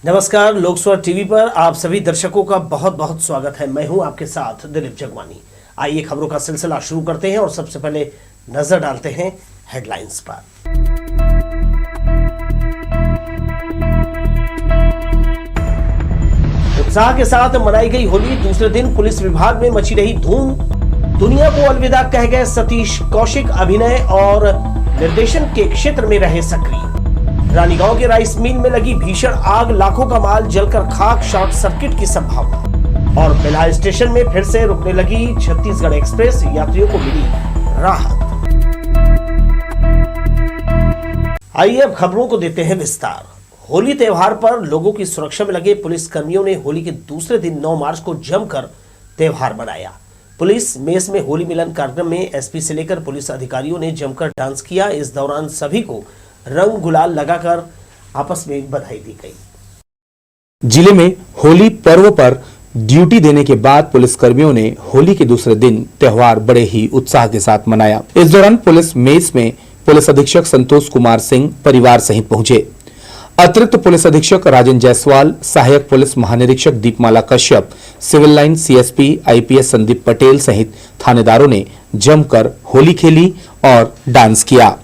नमस्कार, लोकस्वर टीवी पर आप सभी दर्शकों का बहुत बहुत स्वागत है। मैं हूं आपके साथ दिलीप जगवानी। आइए खबरों का सिलसिला शुरू करते हैं और सबसे पहले नजर डालते हैं हेडलाइंस पर। उत्साह के साथ मनाई गई होली। दूसरे दिन पुलिस विभाग में मची रही धूम। दुनिया को अलविदा कह गए सतीश कौशिक। अभिनय और निर्देशन के क्षेत्र में रहे सक्रिय। रानीगांव के राइस मिल में लगी भीषण आग, लाखों का माल जलकर खाक, शॉर्ट सर्किट की संभावना। और बेला स्टेशन में फिर से रुकने लगी छत्तीसगढ़ एक्सप्रेस, यात्रियों को मिली राहत। आइए अब खबरों को देते हैं विस्तार। होली त्योहार पर लोगों की सुरक्षा में लगे पुलिस कर्मियों ने होली के दूसरे दिन 9 मार्च को जमकर त्योहार मनाया। पुलिस मेस में होली मिलन कार्यक्रम में एसपी से लेकर पुलिस अधिकारियों ने जमकर डांस किया। इस दौरान सभी को रंग गुलाल लगाकर आपस में बधाई दी गई। जिले में होली पर्व पर ड्यूटी देने के बाद पुलिसकर्मियों ने होली के दूसरे दिन त्योहार बड़े ही उत्साह के साथ मनाया। इस दौरान पुलिस मेस में पुलिस अधीक्षक संतोष कुमार सिंह परिवार सहित पहुंचे। अतिरिक्त पुलिस अधीक्षक राजन जायसवाल, सहायक पुलिस महानिरीक्षक Deepmala Kashyap, civil line CSP IPS Sandeep Patel सहित थानेदारों ने जमकर होली खेली और डांस किया।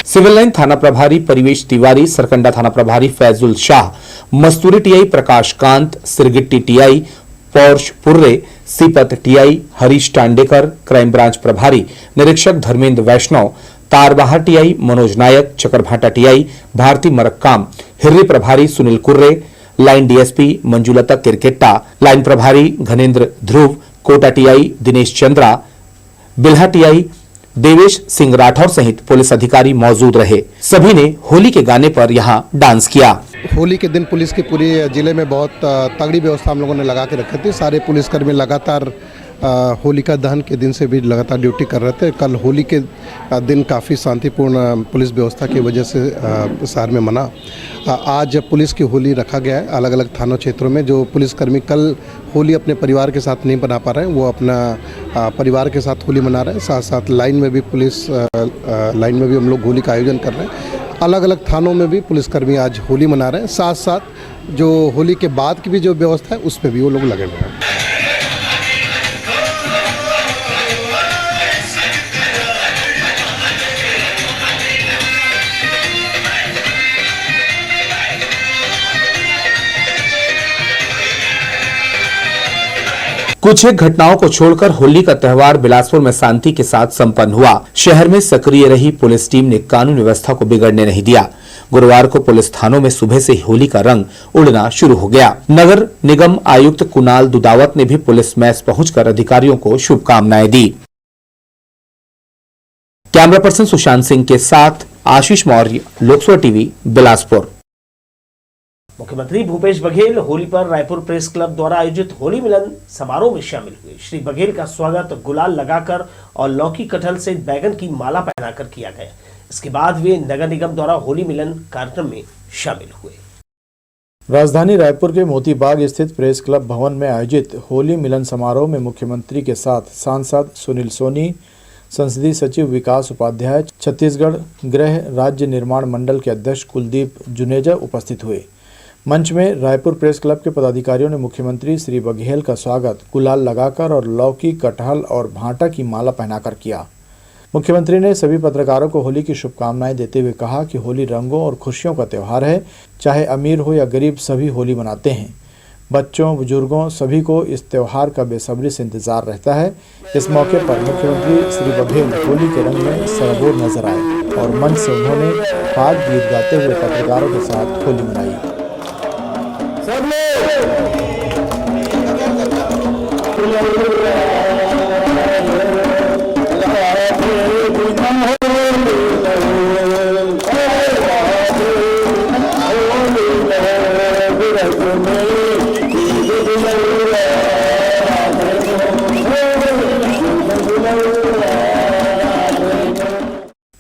सिविल लाइन थाना प्रभारी परिवेश तिवारी, सरकंडा थाना प्रभारी Faizul Shah, Masturi TI Prakash Kant, Sirgitti TI Paurush Purre, Seepat TI Harish Tandekar, crime branch प्रभारी निरीक्षक धर्मेंद्र वैष्णव, तारबहार टीआई मनोज नायक, चकरभाटा टीआई भारती मरक्काम, हिर्री प्रभारी Sunil Kurre, line DSP Manjulata Kerketta, line प्रभारी घनेन्द्र ध्रुव, कोटा टीआई दिनेश चंद्रा, बिल्हा टीआई देवेश सिंह राठौर सहित पुलिस अधिकारी मौजूद रहे। सभी ने होली के गाने पर यहां डांस किया। होली के दिन पुलिस की पूरी जिले में बहुत तगड़ी व्यवस्था हम लोगों ने लगा के रखी थी। सारे पुलिसकर्मी लगातार होलिका दहन के दिन से भी लगातार ड्यूटी कर रहे थे। कल होली के दिन काफ़ी शांतिपूर्ण पुलिस व्यवस्था की वजह से शहर में मना। आज पुलिस की होली रखा गया है अलग अलग थानों क्षेत्रों में। जो पुलिसकर्मी कल होली अपने परिवार के साथ नहीं मना पा रहे हैं, वो अपना परिवार के साथ होली मना रहे हैं। साथ साथ लाइन में भी पुलिस लाइन में भी हम लोग होली का आयोजन कर रहे हैं। अलग अलग थानों में भी पुलिसकर्मी आज होली मना रहे हैं। साथ साथ जो होली के बाद की भी जो व्यवस्था है उस पर भी वो लोग लगे हुए हैं। कुछ एक घटनाओं को छोड़कर होली का त्यौहार बिलासपुर में शांति के साथ संपन्न हुआ। शहर में सक्रिय रही पुलिस टीम ने कानून व्यवस्था को बिगड़ने नहीं दिया। गुरुवार को पुलिस थानों में सुबह से ही होली का रंग उड़ना शुरू हो गया। नगर निगम आयुक्त कुणाल दुदावत ने भी पुलिस मैस पहुंचकर अधिकारियों को शुभकामनाएं दी। कैमरा पर्सन सुशांत सिंह के साथ आशीष मौर्य, लोकसभा टीवी, बिलासपुर। मुख्यमंत्री भूपेश बघेल होली पर रायपुर प्रेस क्लब द्वारा आयोजित होली मिलन समारोह में शामिल हुए। श्री बघेल का स्वागत गुलाल लगाकर और लौकी, कटहल से बैगन की माला पहनाकर किया गया। इसके बाद वे नगर निगम द्वारा होली मिलन कार्यक्रम में शामिल हुए। राजधानी रायपुर के मोती बाग स्थित प्रेस क्लब भवन में आयोजित होली मिलन समारोह में मुख्यमंत्री के साथ सांसद सुनील सोनी, संसदीय सचिव विकास उपाध्याय, छत्तीसगढ़ गृह राज्य निर्माण मंडल के अध्यक्ष कुलदीप जुनेजा उपस्थित हुए। मंच में रायपुर प्रेस क्लब के पदाधिकारियों ने मुख्यमंत्री श्री बघेल का स्वागत गुलाल लगाकर और लौकी, कटहल और भांटा की माला पहनाकर किया। मुख्यमंत्री ने सभी पत्रकारों को होली की शुभकामनाएं देते हुए कहा कि होली रंगों और खुशियों का त्यौहार है। चाहे अमीर हो या गरीब, सभी होली मनाते हैं। बच्चों, बुजुर्गों सभी को इस त्यौहार का बेसब्री से इंतजार रहता है। इस मौके पर मुख्यमंत्री श्री बघेल होली के रंग में सरबोर नजर आए और मंच से उन्होंने फाग गीत गाते हुए पत्रकारों के साथ होली मनाई।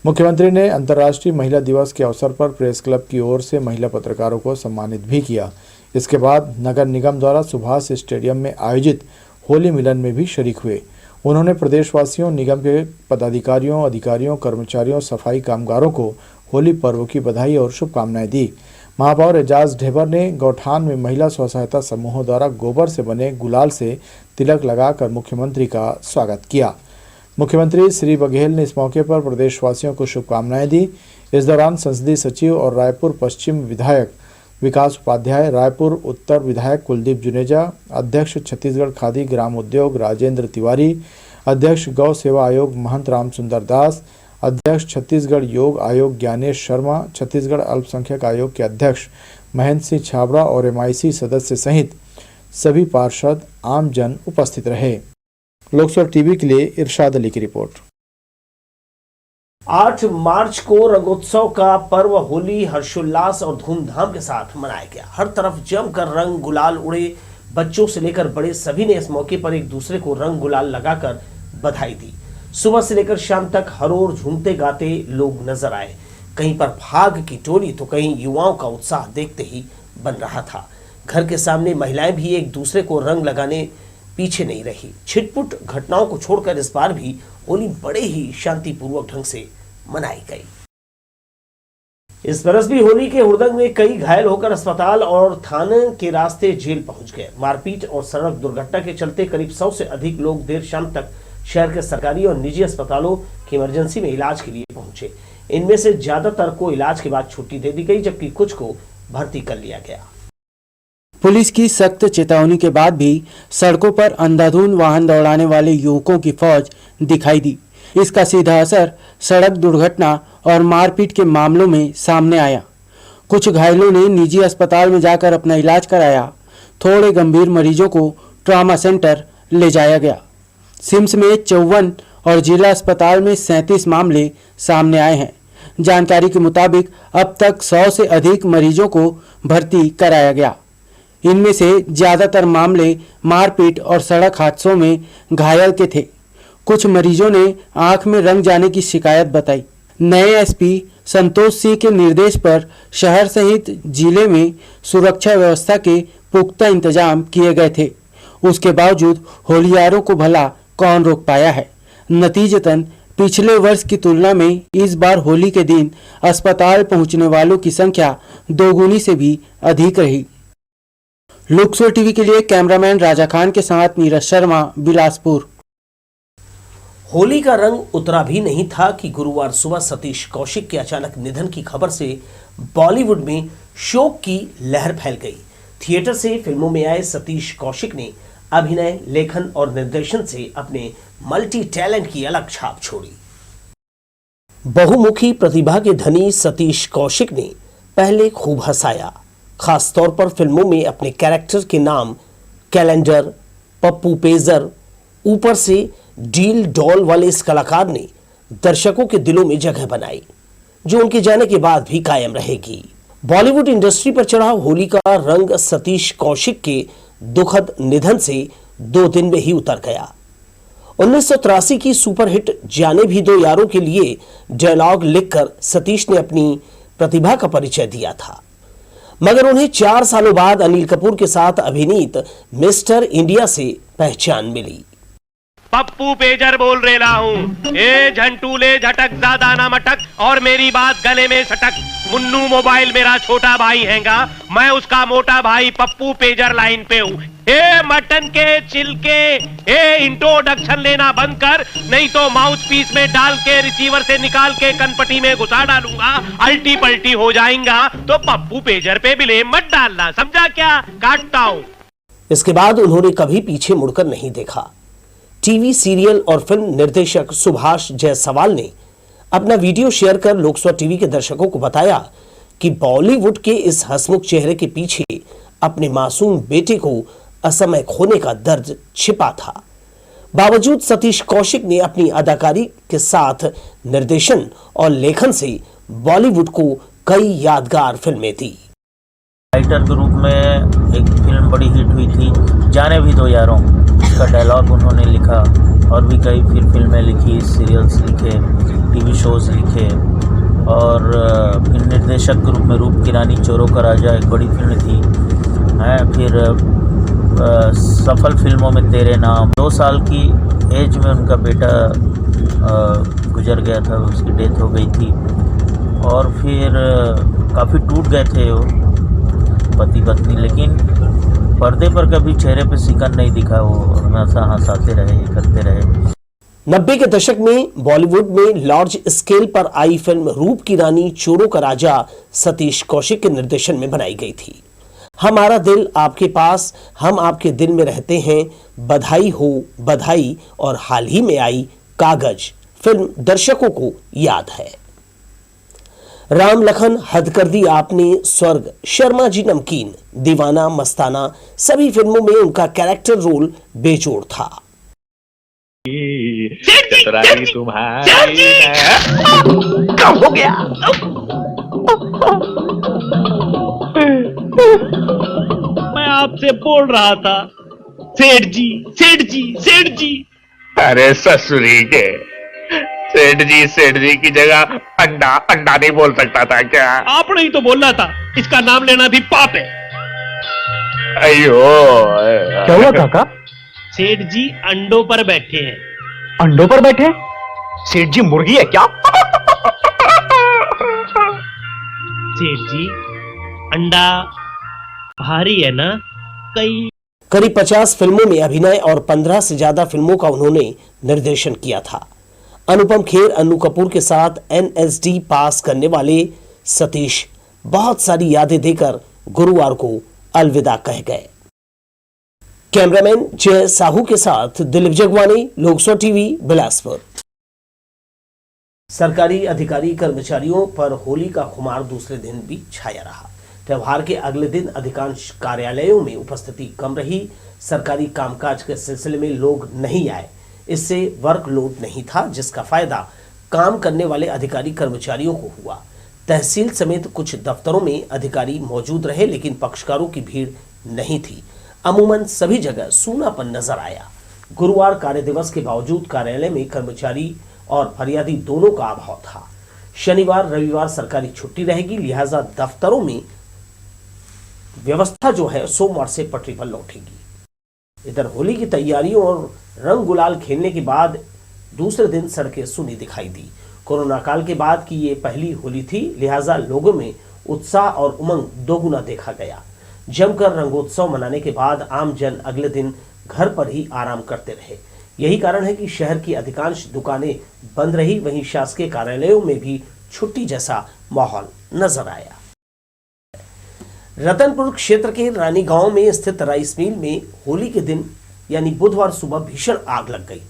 मुख्यमंत्री ने अंतर्राष्ट्रीय महिला दिवस के अवसर पर प्रेस क्लब की ओर से महिला पत्रकारों को सम्मानित भी किया। इसके बाद नगर निगम द्वारा सुभाष स्टेडियम में आयोजित होली मिलन में भी शरीक हुए। उन्होंने प्रदेशवासियों, निगम के पदाधिकारियों, अधिकारियों, कर्मचारियों, सफाई कामगारों को होली पर्व की बधाई और शुभकामनाएं दी। महापौर एजाज ढेबर ने गौठान में महिला स्व सहायता समूहों द्वारा गोबर से बने गुलाल से तिलक लगाकर मुख्यमंत्री का स्वागत किया। मुख्यमंत्री श्री बघेल ने इस मौके पर प्रदेशवासियों को शुभकामनाएं दी। इस दौरान संसदीय सचिव और रायपुर पश्चिम विधायक विकास उपाध्याय, रायपुर उत्तर विधायक कुलदीप जुनेजा, अध्यक्ष छत्तीसगढ़ खादी ग्राम उद्योग राजेंद्र तिवारी, अध्यक्ष गौ सेवा आयोग महंत राम सुंदर दास, अध्यक्ष छत्तीसगढ़ योग आयोग ज्ञानेश शर्मा, छत्तीसगढ़ अल्पसंख्यक आयोग के अध्यक्ष महेंद्र सिंह छाबड़ा और MIC सदस्य सहित सभी पार्षद आम जन उपस्थित रहे। लोकसभा टीवी के लिए इरशाद अली की रिपोर्ट। 8 मार्च को रंगोत्सव का पर्व होली हर्षोल्लास और धूमधाम के साथ मनाया गया। हर तरफ जमकर रंग गुलाल उड़े। बच्चों से लेकर बड़े सभी ने इस मौके पर एक दूसरे को रंग गुलाल लगाकर बधाई दी। सुबह से लेकर शाम तक हर ओर झूमते गाते लोग नजर आए। कहीं पर भाग की टोली तो कहीं युवाओं का उत्साह देखते ही बन रहा था। घर के सामने महिलाएं भी एक दूसरे को रंग लगाने पीछे नहीं रही। छिटपुट घटनाओं को छोड़कर इस बार भी होली बड़े ही शांतिपूर्वक ढंग से मनाई गई। इस बरस भी होली के हुड़दंग में कई घायल होकर अस्पताल और थाने के रास्ते जेल पहुंच गए। मारपीट और सड़क दुर्घटना के चलते करीब 100 से अधिक लोग देर शाम तक शहर के सरकारी और निजी अस्पतालों की इमरजेंसी में इलाज के लिए पहुंचे। इनमें से ज्यादातर को इलाज के बाद छुट्टी दे दी गई, जबकि कुछ को भर्ती कर लिया गया। पुलिस की सख्त चेतावनी के बाद भी सड़कों पर अंधाधुंध वाहन दौड़ाने वाले युवकों की फौज दिखाई दी। इसका सीधा असर सड़क दुर्घटना और मारपीट के मामलों में सामने आया। कुछ घायलों ने निजी अस्पताल में जाकर अपना इलाज कराया। थोड़े गंभीर मरीजों को ट्रॉमा सेंटर ले जाया गया। सिम्स में 54 और जिला अस्पताल में 37 मामले सामने आए हैं। जानकारी के मुताबिक अब तक 100 से अधिक मरीजों को भर्ती कराया गया। इनमें से ज्यादातर मामले मारपीट और सड़क हादसों में घायल के थे। कुछ मरीजों ने आंख में रंग जाने की शिकायत बताई। नए एसपी संतोष सिंह के निर्देश पर शहर सहित जिले में सुरक्षा व्यवस्था के पुख्ता इंतजाम किए गए थे। उसके बावजूद होलियारों को भला कौन रोक पाया है। नतीजतन पिछले वर्ष की तुलना में इस बार होली के दिन अस्पताल पहुंचने वालों की संख्या दोगुनी से भी अधिक रही। लोकसभा टीवी के लिए कैमरामैन राजा खान के साथ नीरज शर्मा, बिलासपुर। होली का रंग उतरा भी नहीं था कि गुरुवार सुबह सतीश कौशिक के अचानक निधन की खबर से बॉलीवुड में शोक की लहर फैल गई। थिएटर से फिल्मों में आए सतीश कौशिक ने अभिनय, लेखन और निर्देशन से अपने मल्टी टैलेंट की अलग छाप छोड़ी। बहुमुखी प्रतिभा के धनी सतीश कौशिक ने पहले खूब हंसाया, खास तौर पर फिल्मों में अपने कैरेक्टर के नाम कैलेंडर, पप्पू पेजर, ऊपर से डील डॉल वाले इस कलाकार ने दर्शकों के दिलों में जगह बनाई, जो उनके जाने के बाद भी कायम रहेगी। बॉलीवुड इंडस्ट्री पर चढ़ा होली का रंग सतीश कौशिक के दुखद निधन से 2 दिन में ही उतर गया। 1983 की सुपरहिट जाने भी दो यारों के लिए डायलॉग लिखकर सतीश ने अपनी प्रतिभा का परिचय दिया था, मगर उन्हें 4 सालों बाद अनिल कपूर के साथ अभिनीत मिस्टर इंडिया से पहचान मिली। पप्पू पेजर बोल रहा हूँ। ए झंटू ले झटक ज्यादा ना मटक और मेरी बात गले में सटक। मुन्नू मोबाइल मेरा छोटा भाई हैगा, मैं उसका मोटा भाई पप्पू पेजर लाइन पे हूँ। ए मटन के छिलके, ए इंट्रोडक्शन लेना बंद कर, नहीं तो माउथ पीस में डाल के रिसीवर से निकाल के कनपटी में घुसा डालूंगा। अल्टी पल्टी हो जाएगा तो पप्पू पेजर पे ब्लेम मत डालना, समझा क्या? काटता हूँ। इसके बाद उन्होंने कभी पीछे मुड़कर नहीं देखा। टीवी, सीरियल और फिल्म निर्देशक सुभाष जायसवाल ने अपना वीडियो शेयर कर लोकसभा टीवी के दर्शकों को बताया कि बॉलीवुड के इस हंसमुख चेहरे के पीछे अपने मासूम बेटे को असमय खोने का दर्द छिपा था। बावजूद सतीश कौशिक ने अपनी अदाकारी के साथ निर्देशन और लेखन से बॉलीवुड को कई यादगार फिल्में दी। राइटर के रूप में एक फिल्म बड़ी हिट हुई थी, जाने भी दो यारों, इसका डायलॉग उन्होंने लिखा और भी कई फिल्में लिखी, सीरियल्स लिखे। टीवी शोज़ लिखे और फिर निर्देशक के रूप में रूप की रानी, चोरों का राजा एक बड़ी फिल्म थी है। फिर सफल फिल्मों में तेरे नाम, 2 साल की एज में उनका बेटा गुजर गया था, उसकी डेथ हो गई थी। और फिर काफ़ी टूट गए थे वो पति पत्नी, लेकिन पर्दे पर कभी चेहरे पे सिकन नहीं दिखा, वो हमेशा हंसाते रहे, करते रहे। 90 के दशक में बॉलीवुड में लार्ज स्केल पर आई फिल्म रूप की रानी चोरों का राजा सतीश कौशिक के निर्देशन में बनाई गई थी। हमारा दिल आपके पास, हम आपके दिल में रहते हैं, बधाई हो बधाई और हाल ही में आई कागज फिल्म दर्शकों को याद है। राम लखन, हद कर दी आपने, स्वर्ग, शर्मा जी नमकीन, दीवाना, मस्ताना सभी फिल्मों में उनका कैरेक्टर रोल बेजोड़ था। क्या हो गया? मैं आपसे बोल रहा था सेठ जी, सेठ जी, सेठ जी। अरे ससुरी के सेठ जी की जगह अंडा अंडा नहीं बोल सकता था क्या? आपने ही तो बोलना था, इसका नाम लेना भी पाप है। अयो क्या हुआ काका? सेठ जी अंडों पर बैठे हैं। अंडों पर बैठे? सेठ जी मुर्गी है क्या? सेठ जी अंडा भारी है ना? करीब 50 फिल्मों में अभिनय और 15 से ज्यादा फिल्मों का उन्होंने निर्देशन किया था। अनुपम खेर, अन्नू कपूर के साथ NSD पास करने वाले सतीश बहुत सारी यादें देकर गुरुवार को अलविदा कह गए। कैमरामैन जय साहू के साथ दिलीप जगवानी, लोकसभा टीवी, बिलासपुर। सरकारी अधिकारी कर्मचारियों पर होली का खुमार दूसरे दिन भी छाया रहा। त्योहार के अगले दिन अधिकांश कार्यालयों में उपस्थिति कम रही। सरकारी कामकाज के सिलसिले में लोग नहीं आए, इससे वर्कलोड नहीं था, जिसका फायदा काम करने वाले अधिकारी कर्मचारियों को हुआ। तहसील समेत कुछ दफ्तरों में अधिकारी मौजूद रहे, लेकिन पक्षकारों की भीड़ नहीं थी। अमूमन सभी जगह सूनापन नजर आया। गुरुवार कार्य दिवस के बावजूद कार्यालय में कर्मचारी और फरियादी दोनों का अभाव था। शनिवार रविवार सरकारी छुट्टी रहेगी, लिहाजा दफ्तरों में व्यवस्था जो है सोमवार से पटरी पर लौटेगी। इधर होली की तैयारियों और रंग गुलाल खेलने के बाद दूसरे दिन सड़कें सूनी दिखाई दी। कोरोना काल के बाद की ये पहली होली थी, लिहाजा लोगों में उत्साह और उमंग दोगुना देखा गया। जमकर रंगोत्सव मनाने के बाद आम जन अगले दिन घर पर ही आराम करते रहे। यही कारण है कि शहर की अधिकांश दुकानें बंद रही, वहीं शासकीय कार्यालयों में भी छुट्टी जैसा माहौल नजर आया। रतनपुर क्षेत्र के रानी गांव में स्थित राइस मिल में होली के दिन यानी बुधवार सुबह भीषण आग लग गई।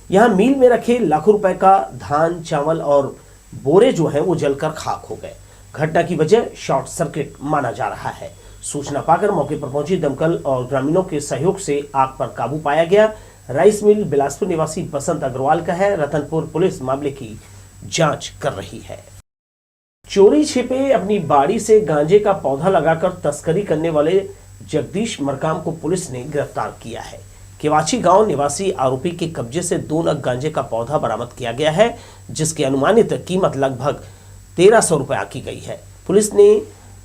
यहां मिल में रखे लाखों रुपए का धान, चावल और बोरे जो हैं वो जलकर खाक हो गए। घटना की वजह शॉर्ट सर्किट माना जा रहा है। सूचना पाकर मौके पर पहुंची दमकल और ग्रामीणों के सहयोग से आग पर काबू पाया गया। राइस मिल बिलासपुर निवासी बसंत अग्रवाल का है। रतनपुर पुलिस मामले की जांच कर रही है। चोरी छिपे अपनी बाड़ी से गांजे का पौधा लगाकर तस्करी करने वाले जगदीश मरकाम को पुलिस ने गिरफ्तार किया है। केवाची गांव निवासी आरोपी के कब्जे से 2 नग गांजे का पौधा बरामद किया गया है, जिसकी अनुमानित कीमत लगभग 1300 रुपया की गई है। पुलिस ने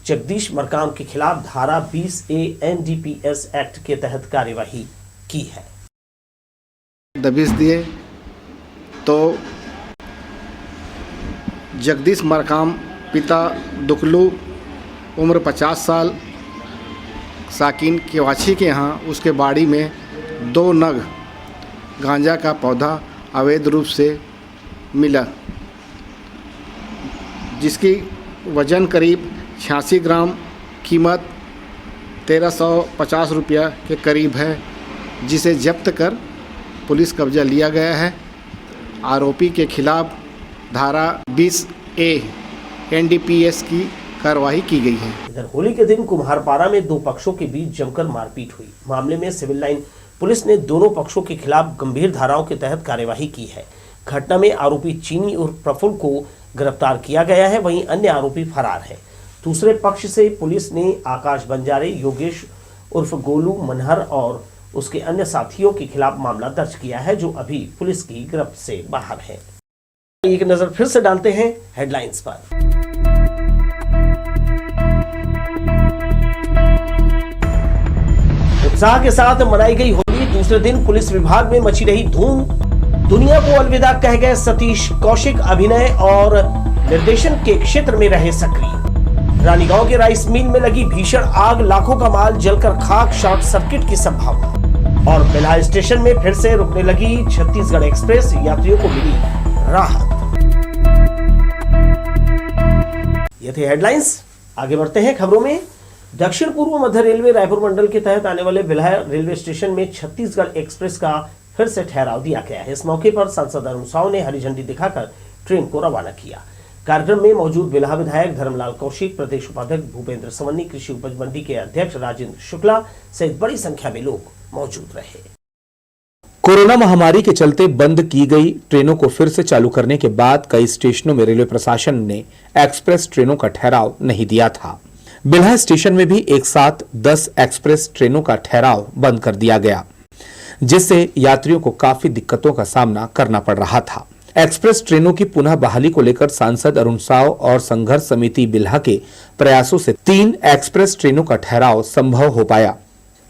जगदीश मरकाम के खिलाफ धारा 20A NDPS एक्ट के तहत कार्यवाही की है। दबिश दिए तो जगदीश मरकाम पिता दुकलू उम्र 50 साल साकिन केवाची के यहाँ उसके बाड़ी में 2 नग गांजा का पौधा अवैध रूप से मिला, जिसकी वजन करीब 86 ग्राम, कीमत 1350 रुपया के करीब है, जिसे जब्त कर पुलिस कब्जा लिया गया है। आरोपी के खिलाफ धारा 20A NDPS की कार्रवाई की गई है। इधर होली के दिन कुम्हारपारा में 2 पक्षों के बीच जमकर मारपीट हुई। मामले में सिविल लाइन पुलिस ने दोनों पक्षों के खिलाफ गंभीर धाराओं के तहत कार्यवाही की है। घटना में आरोपी चीनी उर्फ प्रफुल्ल को गिरफ्तार किया गया है, वहीं अन्य आरोपी फरार है। दूसरे पक्ष से पुलिस ने आकाश बंजारे, योगेश उर्फ गोलू मनहर और उसके अन्य साथियों के खिलाफ मामला दर्ज किया है, जो अभी पुलिस की गिरफ्त से बाहर है। एक नजर फिर से डालते हैं हेडलाइंस पर। उत्साह के साथ मनाई गई होली, दूसरे दिन पुलिस विभाग में मची रही धूम। दुनिया को अलविदा कह गए सतीश कौशिक, अभिनय और निर्देशन के क्षेत्र में रहे सक्रिय। रानीगांव के राइस मिल में लगी भीषण आग, लाखों का माल जलकर खाक, शॉर्ट सर्किट की संभावना। और बेल्हा स्टेशन में फिर से रुकने लगी छत्तीसगढ़ एक्सप्रेस, यात्रियों को मिली राहत। ये थे हेडलाइंस। आगे बढ़ते हैं खबरों में। दक्षिण पूर्व मध्य रेलवे रायपुर मंडल के तहत आने वाले बेल्हा रेलवे स्टेशन में छत्तीसगढ़ एक्सप्रेस का फिर से ठहराव दिया गया है। इस मौके पर सांसद अरुण साव ने हरी झंडी दिखाकर ट्रेन को रवाना किया। कार्यक्रम में मौजूद बेल्हा विधायक धर्मलाल कौशिक, प्रदेश उपाध्यक्ष भूपेंद्र सवन्नी, कृषि उपज मंडी के अध्यक्ष राजेंद्र शुक्ला सहित बड़ी संख्या में लोग मौजूद रहे। कोरोना महामारी के चलते बंद की गई ट्रेनों को फिर से चालू करने के बाद कई स्टेशनों में रेलवे प्रशासन ने एक्सप्रेस ट्रेनों का ठहराव नहीं दिया था। बेल्हा स्टेशन में भी एक साथ 10 एक्सप्रेस ट्रेनों का ठहराव बंद कर दिया गया, जिससे यात्रियों को काफी दिक्कतों का सामना करना पड़ रहा था। एक्सप्रेस ट्रेनों की पुनः बहाली को लेकर सांसद अरुण साव और संघर्ष समिति बेल्हा के प्रयासों से 3 एक्सप्रेस ट्रेनों का ठहराव संभव हो पाया।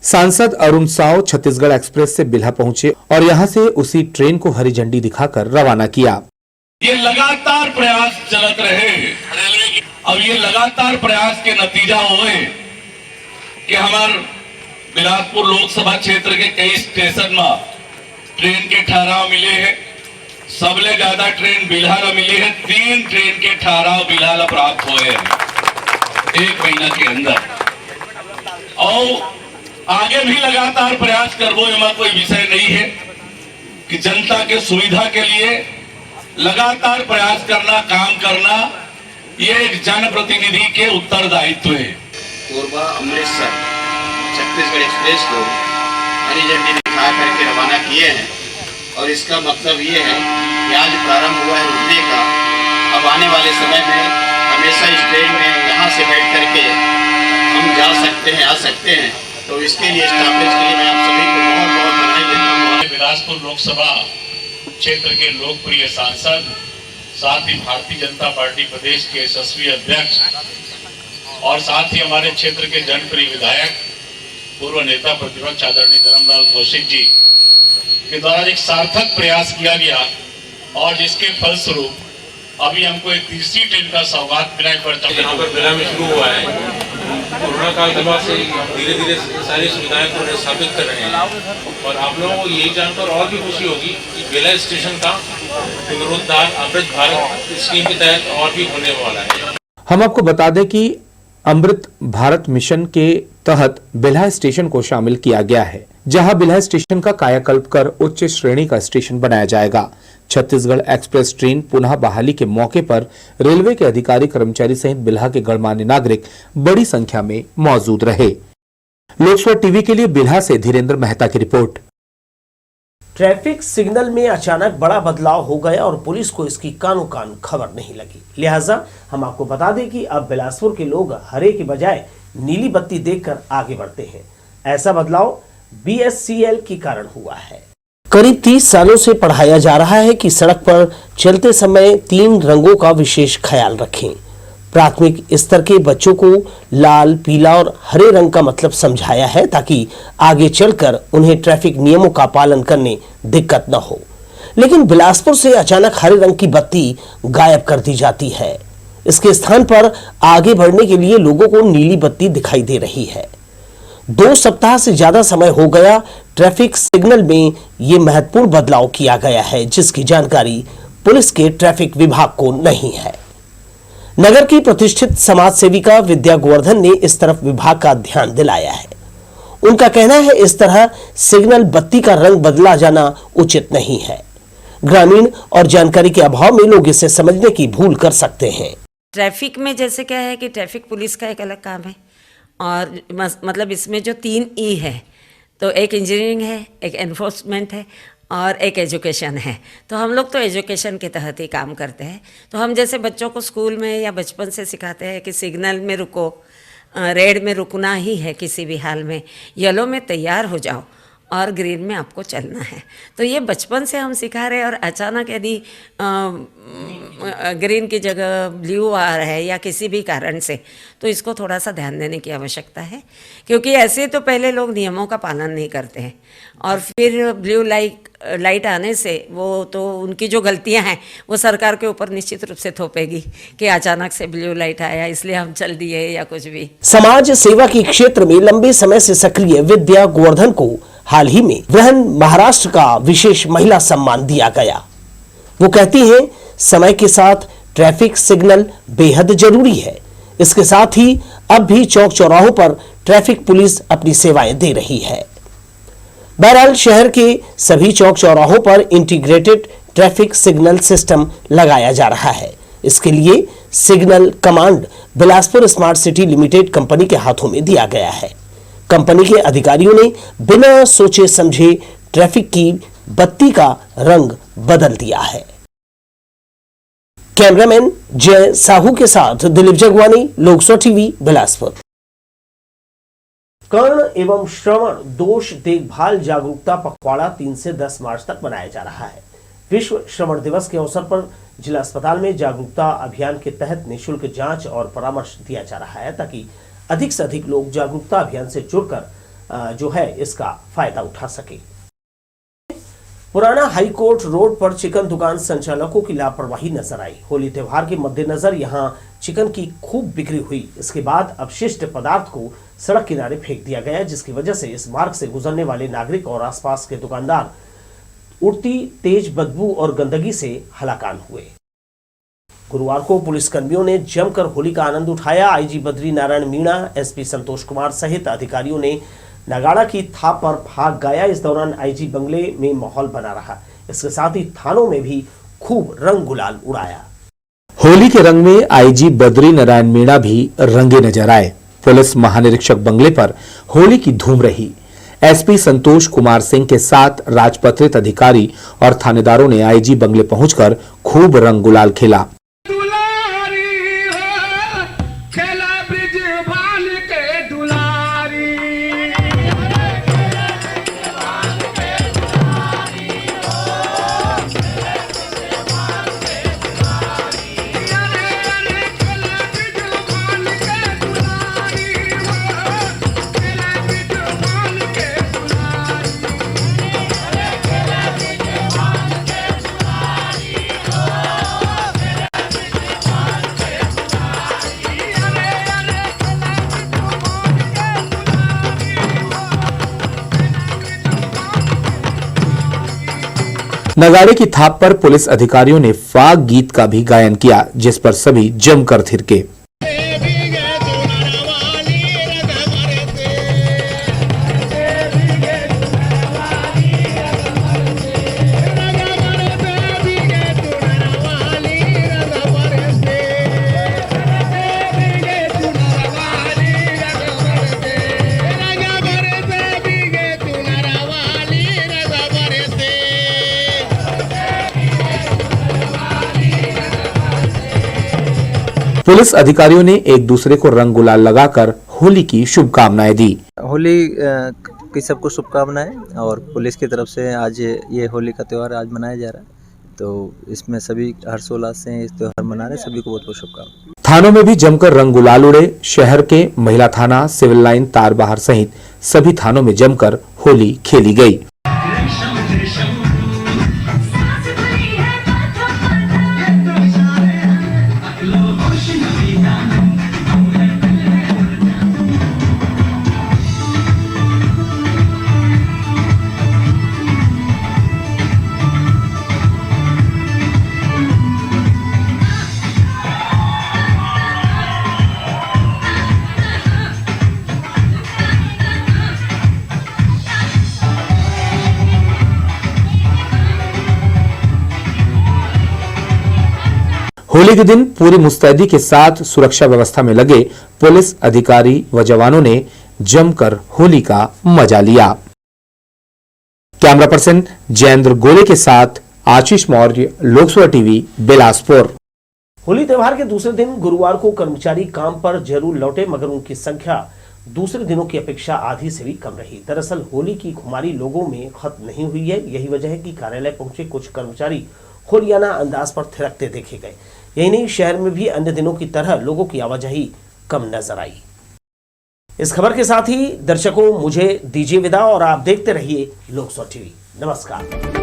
सांसद अरुण साव छत्तीसगढ़ एक्सप्रेस से बेल्हा पहुंचे और यहां से उसी ट्रेन को हरी झंडी दिखाकर रवाना किया। ये लगातार प्रयास चलत रहे, अब ये लगातार प्रयास के नतीजा हुए कि हमारे बिलासपुर लोकसभा क्षेत्र के कई स्टेशन में ट्रेन के ठहराव मिले हैं। सबले ज्यादा ट्रेन बेल्हा मिली है। 3 ट्रेन के ठहराव बेल्हा प्राप्त हुए हैं 1 महीना के अंदर। और आगे भी लगातार प्रयास करबो, इसमें कोई विषय नहीं है कि जनता के सुविधा के लिए लगातार प्रयास करना, काम करना, ये एक जनप्रतिनिधि के उत्तरदायित्व है। पूर्व अमृतसर छत्तीसगढ़ एक्सप्रेस को हरी झंडी दिखा करके रवाना किए हैं और इसका मतलब ये है कि आज प्रारंभ हुआ है रुकने का। अब आने वाले समय में हमेशा इस ट्रेन में यहाँ से बैठ करके हम जा सकते हैं, आ सकते हैं। तो इसके लिए स्टाफेज के लिए मैं आप सभी को बहुत बहुत बधाई देता हूँ। बिलासपुर लोकसभा क्षेत्र के लोकप्रिय सांसद, साथ ही भारतीय जनता पार्टी प्रदेश के यशस्वी अध्यक्ष और साथ ही हमारे क्षेत्र के जनप्रिय विधायक, पूर्व नेता प्रतिपक्ष आदरणीय धर्मलाल कौशिक जी के द्वारा एक सार्थक प्रयास किया गया और जिसके फलस्वरूप अभी हमको एक तीसरी ट्रेन का सौगात मिला है। यहाँ पर बेल्हा में शुरू हुआ है। कोरोना काल के बाद से धीरे धीरे सारी सुविधाएं को स्थापित कर रहे हैं और आप लोगों को यही जानकर और भी खुशी होगी कि बेल्हा स्टेशन का पुनरुद्धार अमृत भारत स्कीम के तहत और भी होने वाला है। हम आपको बता दें कि अमृत भारत मिशन के तहत बेल्हा स्टेशन को शामिल किया गया है, जहां बेल्हा स्टेशन का कायाकल्प कर उच्च श्रेणी का स्टेशन बनाया जाएगा। छत्तीसगढ़ एक्सप्रेस ट्रेन पुनः बहाली के मौके पर रेलवे के अधिकारी, कर्मचारी सहित बेल्हा के गणमान्य नागरिक बड़ी संख्या में मौजूद रहे। लोकसभा टीवी के लिए बेल्हा से धीरेन्द्र मेहता की रिपोर्ट। ट्रैफिक सिग्नल में अचानक बड़ा बदलाव हो गया और पुलिस को इसकी कानो कान खबर नहीं लगी। लिहाजा हम आपको बता दें कि अब बिलासपुर के लोग हरे के बजाय नीली बत्ती देखकर आगे बढ़ते हैं। ऐसा बदलाव BSCL के कारण हुआ है। करीब 30 सालों से पढ़ाया जा रहा है कि सड़क पर चलते समय 3 रंगों का विशेष ख्याल रखें। प्राथमिक स्तर के बच्चों को लाल, पीला और हरे रंग का मतलब समझाया है ताकि आगे चलकर उन्हें ट्रैफिक नियमों का पालन करने दिक्कत न हो। लेकिन बिलासपुर से अचानक हरे रंग की बत्ती गायब कर दी जाती है। इसके स्थान पर आगे बढ़ने के लिए लोगों को नीली बत्ती दिखाई दे रही है। 2 सप्ताह से ज्यादा समय हो गया ट्रैफिक सिग्नल में ये महत्वपूर्ण बदलाव किया गया है, जिसकी जानकारी पुलिस के ट्रैफिक विभाग को नहीं है। नगर की प्रतिष्ठित समाज सेविका विद्या गोवर्धन ने इस तरफ विभाग का ध्यान दिलाया है। उनका कहना है इस तरह सिग्नल बत्ती का रंग बदला जाना उचित नहीं है। ग्रामीण और जानकारी के अभाव में लोग इसे समझने की भूल कर सकते हैं। ट्रैफिक में जैसे क्या है कि ट्रैफिक पुलिस का एक अलग काम है और मतलब इसमें जो 3 E है, तो एक इंजीनियरिंग है, एक एनफोर्समेंट है और एक एजुकेशन है। तो हम लोग तो एजुकेशन के तहत ही काम करते हैं। तो हम जैसे बच्चों को स्कूल में या बचपन से सिखाते हैं कि सिग्नल में रुको, रेड में रुकना ही है किसी भी हाल में, येलो में तैयार हो जाओ और ग्रीन में आपको चलना है। तो ये बचपन से हम सिखा रहे हैं और अचानक यदि ग्रीन की जगह ब्लू आ रहा है या किसी भी कारण से, तो इसको थोड़ा सा ध्यान देने की आवश्यकता है, क्योंकि ऐसे तो पहले लोग नियमों का पालन नहीं करते हैं और फिर ब्लू लाइट आने से वो तो उनकी जो गलतियां हैं वो सरकार के ऊपर निश्चित रूप से थोपेगी कि अचानक से ब्लू लाइट आया इसलिए हम चल दिए या कुछ भी। समाज सेवा के क्षेत्र में लंबे समय से सक्रिय विद्या गोवर्धन को हाल ही में बृहन महाराष्ट्र का विशेष महिला सम्मान दिया गया। वो कहती हैं, समय के साथ ट्रैफिक सिग्नल बेहद जरूरी है। इसके साथ ही अब भी चौक चौराहों पर ट्रैफिक पुलिस अपनी सेवाएं दे रही है। बहरहाल शहर के सभी चौक चौराहों पर इंटीग्रेटेड ट्रैफिक सिग्नल सिस्टम लगाया जा रहा है। इसके लिए signal command Bilaspur smart city limited company के हाथों में दिया गया है। कंपनी के अधिकारियों ने बिना सोचे समझे ट्रैफिक की बत्ती का रंग बदल दिया है। कैमरामैन जय साहू के साथ दिलीप जगवानी, लोकसभा टीवी, बिलासपुर। कर्ण एवं श्रवण दोष देखभाल जागरूकता पखवाड़ा 3 से 10 मार्च तक मनाया जा रहा है। विश्व श्रवण दिवस के अवसर पर जिला अस्पताल में जागरूकता अभियान के तहत निःशुल्क जांच और परामर्श दिया जा रहा है, ताकि अधिक से अधिक लोग जागरूकता अभियान से जुड़कर जो है इसका फायदा उठा सके। पुराना हाईकोर्ट रोड पर चिकन दुकान संचालकों की लापरवाही नजर आई। होली त्योहार के मद्देनजर यहां चिकन की खूब बिक्री हुई। इसके बाद अपशिष्ट पदार्थ को सड़क किनारे फेंक दिया गया, जिसकी वजह से इस मार्ग से गुजरने वाले नागरिक और आसपास के दुकानदार उड़ती तेज बदबू और गंदगी से हलाकान हुए। गुरुवार को पुलिसकर्मियों ने जमकर होली का आनंद उठाया। आईजी बद्री नारायण मीणा, एसपी संतोष कुमार सहित अधिकारियों ने नगाड़ा की थाप पर भाग गाया। इस दौरान आईजी बंगले में माहौल बना रहा। इसके साथ ही थानों में भी खूब रंग गुलाल उड़ाया। होली के रंग में आईजी बद्री नारायण मीणा भी रंगे नजर आए। पुलिस महानिरीक्षक बंगले पर होली की धूम रही। एसपी संतोष कुमार सिंह के साथ राजपत्रित अधिकारी और थानेदारों ने आईजी बंगले पहुंचकर खूब रंग गुलाल खेला। नगाड़े की थाप पर पुलिस अधिकारियों ने फाग गीत का भी गायन किया, जिस पर सभी जमकर थिरके। पुलिस अधिकारियों ने एक दूसरे को रंग गुलाल लगाकर होली की शुभकामनाएं दी। होली की सबको शुभकामनाएं। और पुलिस की तरफ से आज ये होली का त्यौहार आज मनाया जा रहा है, तो इसमें सभी हर्षोल्लास से इस त्यौहार मना रहे। सभी को बहुत बहुत शुभकामनाएं। थानों में भी जमकर रंग गुलाल उड़े। शहर के महिला थाना, सिविल लाइन, तारबहार सहित सभी थानों में जमकर होली खेली गई। होली के दिन पूरी मुस्तैदी के साथ सुरक्षा व्यवस्था में लगे पुलिस अधिकारी व जवानों ने जमकर होली का मजा लिया। कैमरा पर्सन जयेंद्र गोले के साथ आशीष मौर्य, लोकसभा टीवी, बिलासपुर। होली त्योहार के दूसरे दिन गुरुवार को कर्मचारी काम पर जरूर लौटे, मगर उनकी संख्या दूसरे दिनों की अपेक्षा आधी से भी कम रही। दरअसल होली की खुमारी लोगों में खत्म नहीं हुई है। यही वजह है कि कार्यालय पहुंचे कुछ कर्मचारी होलियाना अंदाज पर थिरकते देखे गए। यही नहीं, शहर में भी अन्य दिनों की तरह लोगों की आवाजाही कम नजर आई। इस खबर के साथ ही दर्शकों मुझे दीजिए विदा और आप देखते रहिए लोकसभा टीवी। नमस्कार।